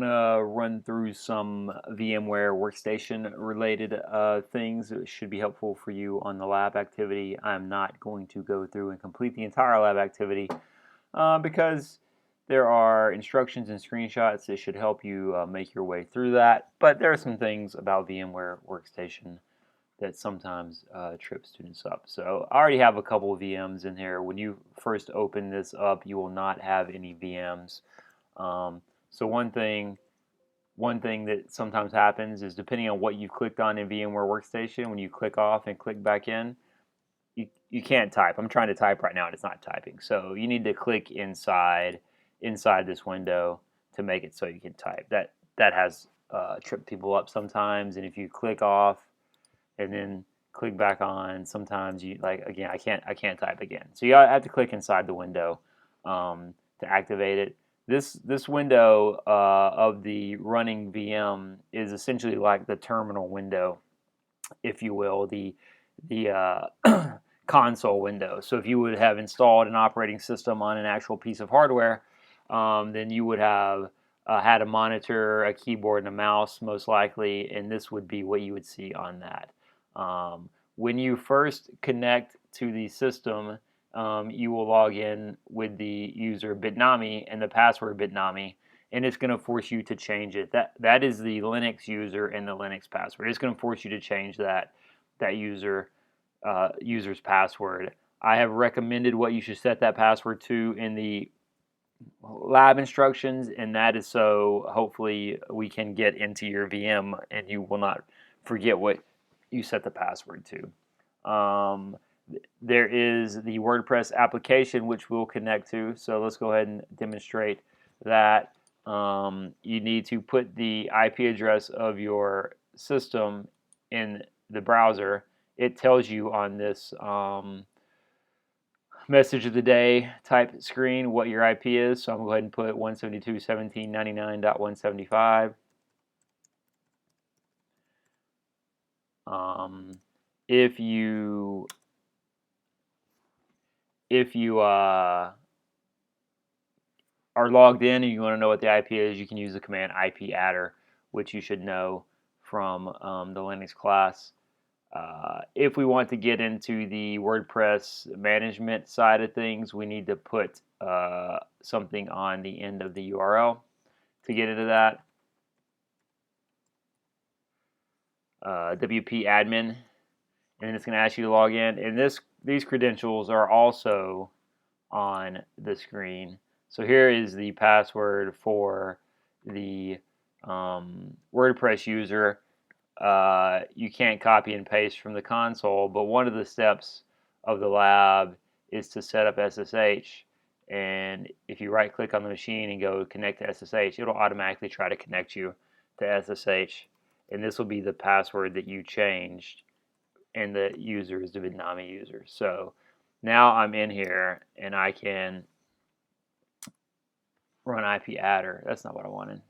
Gonna run through some VMware workstation related things that should be helpful for you on the lab activity. I'm not going to go through and complete the entire lab activity because there are instructions and screenshots that should help you make your way through that. But there are some things about VMware workstation that sometimes trip students up. So I already have a couple of VMs in here. When you first open this up, you will not have any VMs. So one thing that sometimes happens is, depending on what you've clicked on in VMware Workstation, when you click off and click back in, you can't type. I'm trying to type right now and it's not typing. So you need to click inside this window to make it so you can type. That has tripped people up sometimes. And if you click off and then click back on, sometimes you again, I can't type again. So you have to click inside the window to activate it. This window of the running VM is essentially like the terminal window, if you will, the console window. So if you would have installed an operating system on an actual piece of hardware, then you would have had a monitor, a keyboard, and a mouse, most likely, and this would be what you would see on that. When you first connect to the system, you will log in with the user Bitnami and the password Bitnami, and it's going to force you to change it. That is the Linux user and the Linux password. It's going to force you to change that user's password. I have recommended what you should set that password to in the lab instructions, and that is so hopefully we can get into your VM and you will not forget what you set the password to. There is the WordPress application which we'll connect to, so let's go ahead and demonstrate that. You need to put the IP address of your system in the browser. It tells you on this message of the day type screen what your IP is, so I'm going to go ahead and put 172.168.175. If you are logged in and you want to know what the IP is, you can use the command ipadder, which you should know from the Linux class. If we want to get into the WordPress management side of things, we need to put something on the end of the URL to get into that. WP admin, and then it's going to ask you to log in. And these credentials are also on the screen. So here is the password for the WordPress user. You can't copy and paste from the console, but one of the steps of the lab is to set up SSH. And if you right click on the machine and go connect to SSH, it'll automatically try to connect you to SSH. And this will be the password that you changed, and the user is the Bitnami user. So now I'm in here and I can run ipadder. That's not what I wanted.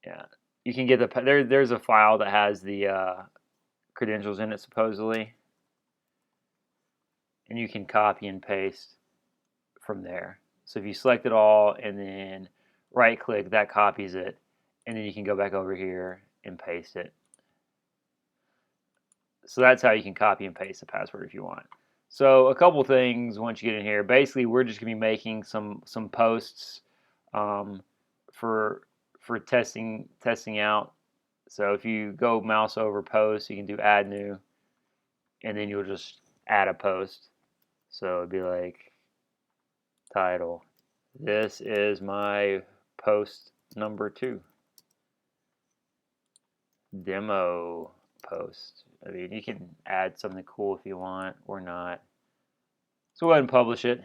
Yeah, you can get there's a file that has the credentials in it supposedly, and you can copy and paste from there. So if you select it all and then right click, that copies it, and then you can go back over here and paste it. So that's how you can copy and paste the password if you want. So a couple things once you get in here. Basically, we're just going to be making some posts for testing out. So if you go mouse over post, you can do add new, and then you'll just add a post. So it'd be like title, this is my post number 2. Demo post. I mean, you can add something cool if you want or not. So go ahead and publish it.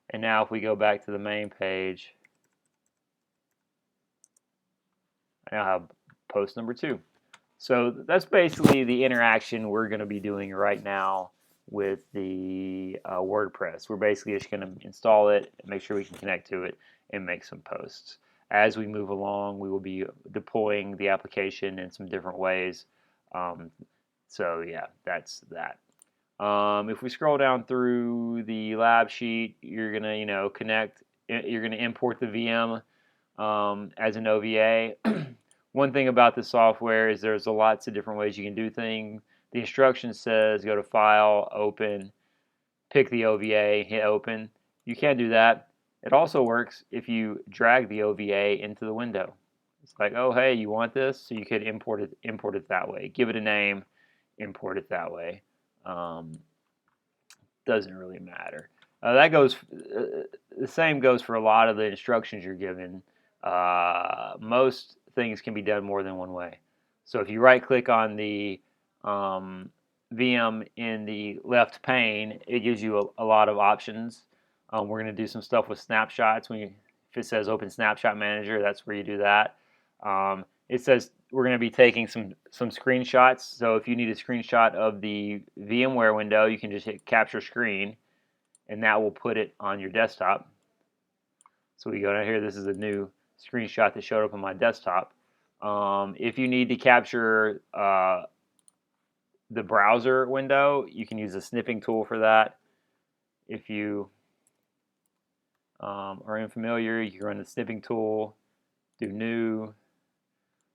And now if we go back to the main page, I now have post number 2. So that's basically the interaction we're going to be doing right now with the WordPress. We're basically just going to install it, make sure we can connect to it, and make some posts. As we move along, we will be deploying the application in some different ways. So yeah, that's that. If we scroll down through the lab sheet, you're gonna connect. You're gonna import the VM as an OVA. One thing about the software is there's lots of different ways you can do things. The instruction says go to File, Open, pick the OVA, hit Open. You can't do that. It also works if you drag the OVA into the window. It's like, oh hey, you want this? So you could import it that way. Give it a name, import it that way. Doesn't really matter. That goes. The same goes for a lot of the instructions you're given. Most things can be done more than one way. So if you right-click on the VM in the left pane, it gives you a lot of options. We're going to do some stuff with snapshots. If it says Open Snapshot Manager, that's where you do that. It says we're going to be taking some screenshots. So if you need a screenshot of the VMware window, you can just hit Capture Screen, and that will put it on your desktop. So we go down here. This is a new screenshot that showed up on my desktop. If you need to capture the browser window, you can use the snipping tool for that. If you are unfamiliar, you can run the snipping tool, do New,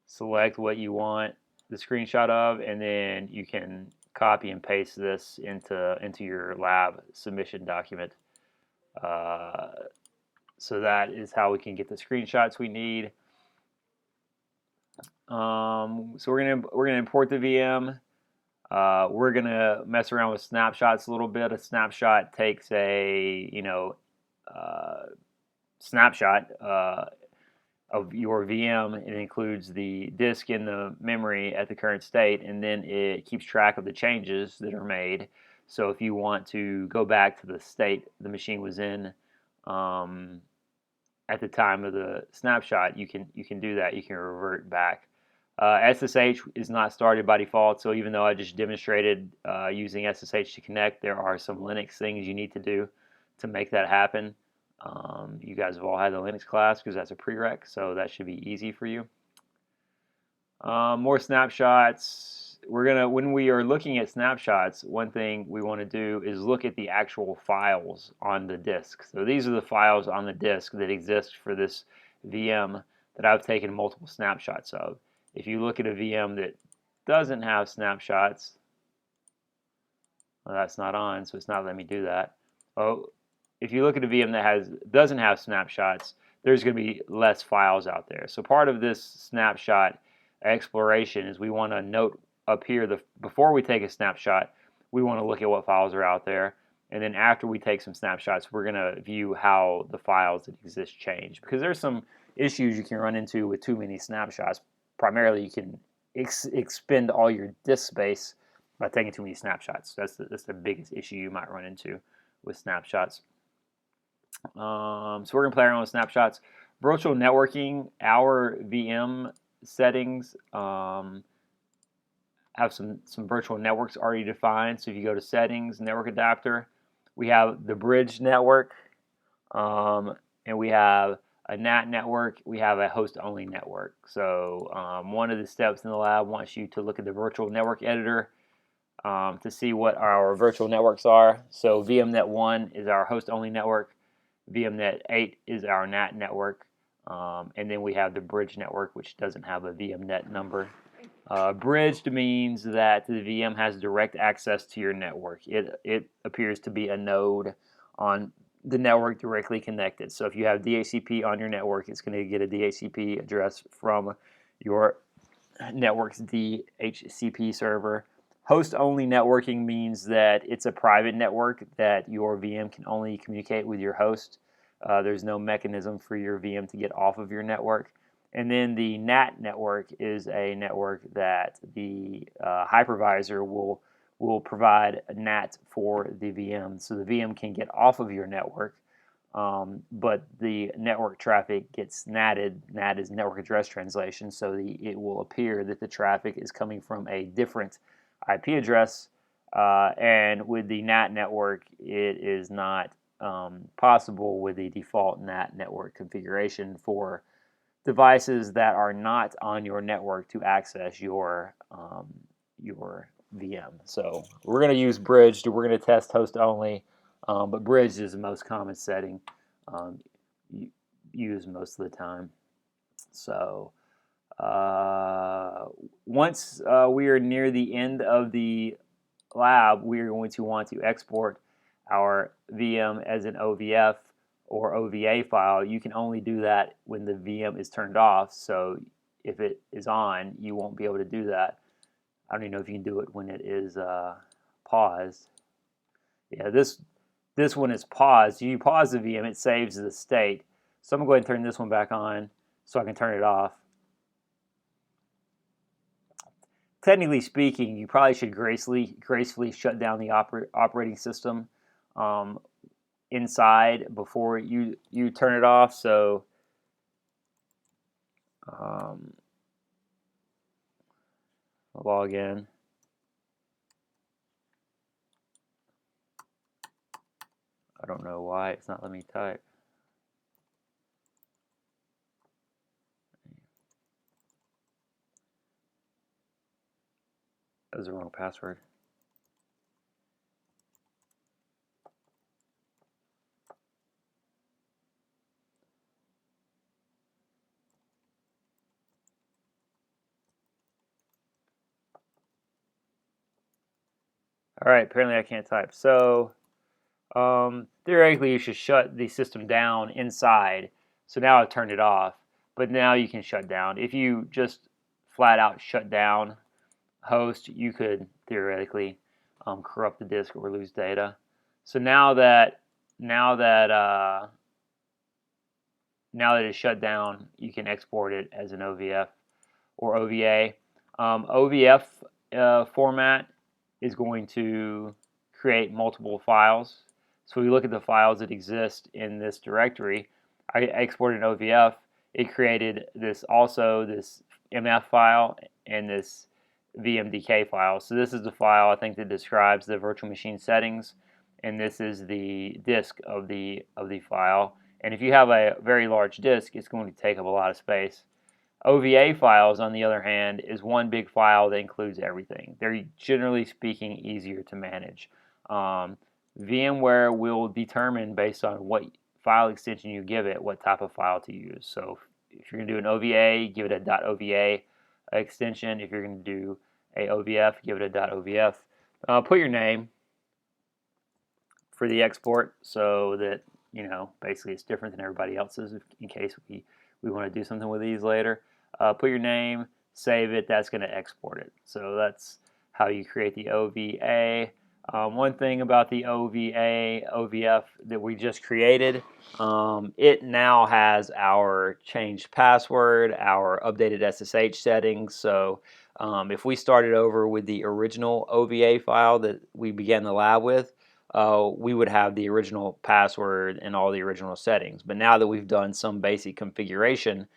select what you want the screenshot of, and then you can copy and paste this into your lab submission document. So that is how we can get the screenshots we need. So we're gonna import the VM. We're gonna mess around with snapshots a little bit. A snapshot takes a snapshot of your VM. It includes the disk and the memory at the current state, and then it keeps track of the changes that are made. So if you want to go back to the state the machine was in at the time of the snapshot, you can do that. You can revert back. SSH is not started by default, so even though I just demonstrated using SSH to connect, there are some Linux things you need to do to make that happen. You guys have all had the Linux class because that's a prereq, so that should be easy for you. More snapshots. When we are looking at snapshots, one thing we want to do is look at the actual files on the disk. So these are the files on the disk that exist for this VM that I've taken multiple snapshots of. If you look at a VM that doesn't have snapshots, well, that's not on, so it's not letting me do that. Oh, if you look at a VM that doesn't have snapshots, there's going to be less files out there. So part of this snapshot exploration is we want to note up here, before we take a snapshot, we want to look at what files are out there. And then after we take some snapshots, we're going to view how the files that exist change. Because there's some issues you can run into with too many snapshots. Primarily, you can expend all your disk space by taking too many snapshots. That's the biggest issue you might run into with snapshots. So we're going to play around with snapshots. Virtual networking, our VM settings have some virtual networks already defined. So if you go to Settings, Network Adapter, we have the bridge network, and we have a NAT network, we have a host-only network. So one of the steps in the lab wants you to look at the virtual network editor to see what our virtual networks are. So VMnet 1 is our host-only network, VMnet 8 is our NAT network, and then we have the bridge network, which doesn't have a VMnet number. Bridged means that the VM has direct access to your network. It appears to be a node on the network directly connected. So if you have DHCP on your network, it's going to get a DHCP address from your network's DHCP server. Host-only networking means that it's a private network that your VM can only communicate with your host. There's no mechanism for your VM to get off of your network. And then the NAT network is a network that the hypervisor will provide a NAT for the VM. So the VM can get off of your network, but the network traffic gets NATed. NAT is network address translation, so it will appear that the traffic is coming from a different IP address. And with the NAT network, it is not possible with the default NAT network configuration for devices that are not on your network to access your VM. So we're going to use bridged. We're going to test host only, but bridged is the most common setting used most of the time. So once we are near the end of the lab, we are going to want to export our VM as an OVF or OVA file. You can only do that when the VM is turned off. So if it is on, you won't be able to do that. I don't even know if you can do it when it is paused. Yeah, this one is paused. You pause the VM, it saves the state. So I'm going to go ahead and turn this one back on so I can turn it off. Technically speaking, you probably should gracefully shut down the operating system inside before you turn it off. So log in. I don't know why it's not letting me type. That was the wrong password. All right, apparently I can't type. So theoretically, you should shut the system down inside. So now I've turned it off, but now you can shut down. If you just flat out shut down host, you could theoretically corrupt the disk or lose data. So now that it's shut down, you can export it as an OVF or OVA. OVF format is going to create multiple files. So we look at the files that exist in this directory. I exported an OVF. It created this MF file and this VMDK file. So this is the file I think that describes the virtual machine settings, and this is the disk of the file. And if you have a very large disk, it's going to take up a lot of space. OVA files, on the other hand, is one big file that includes everything. They're generally speaking easier to manage. VMware will determine based on what file extension you give it what type of file to use. So if you're going to do an OVA, give it a .OVA extension. If you're going to do a OVF, give it a .OVF. Put your name for the export so that basically it's different than everybody else's in case we want to do something with these later. Put your name, save it, that's going to export it. So that's how you create the OVA. One thing about the OVA, OVF that we just created, it now has our changed password, our updated SSH settings. So if we started over with the original OVA file that we began the lab with, we would have the original password and all the original settings. But now that we've done some basic configuration,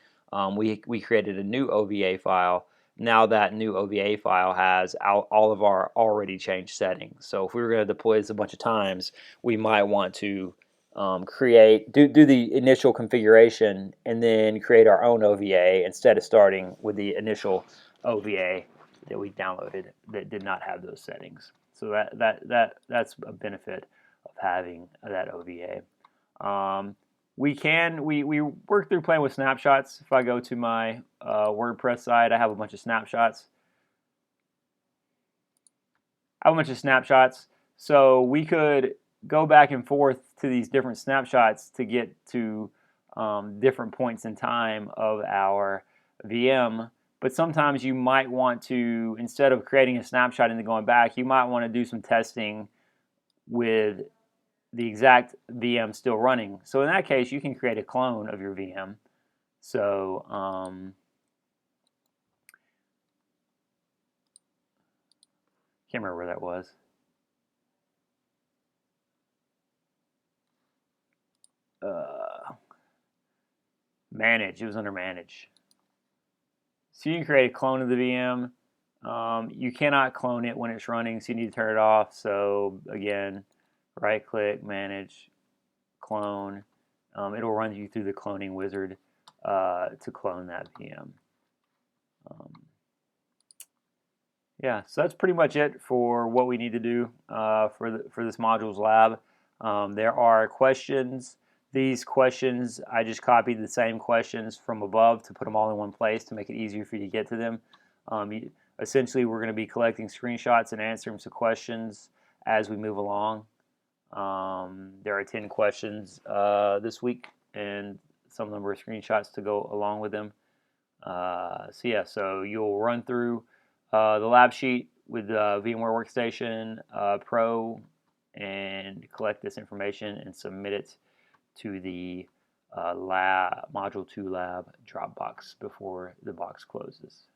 we created a new OVA file. Now that new OVA file has all of our already changed settings. So if we were going to deploy this a bunch of times, we might want to do the initial configuration and then create our own OVA instead of starting with the initial OVA that we downloaded that did not have those settings. So that's a benefit of having that OVA. We work through playing with snapshots. If I go to my WordPress site, I have a bunch of snapshots. So we could go back and forth to these different snapshots to get to different points in time of our VM. But sometimes you might want to, instead of creating a snapshot and then going back, you might want to do some testing with the exact VM still running. So in that case, you can create a clone of your VM. So can't remember where that was. Manage. It was under manage. So you can create a clone of the VM. You cannot clone it when it's running, so you need to turn it off. So again, right-click, manage, clone. It'll run you through the cloning wizard to clone that VM. Yeah, so that's pretty much it for what we need to do for this modules lab. There are questions These questions, I just copied the same questions from above to put them all in one place to make it easier for you to get to them. Essentially, we're going to be collecting screenshots and answering some questions as we move along. There are 10 questions this week, and some number of screenshots to go along with them. So you'll run through the lab sheet with VMware Workstation Pro and collect this information and submit it to the Module 2 lab Dropbox before the box closes.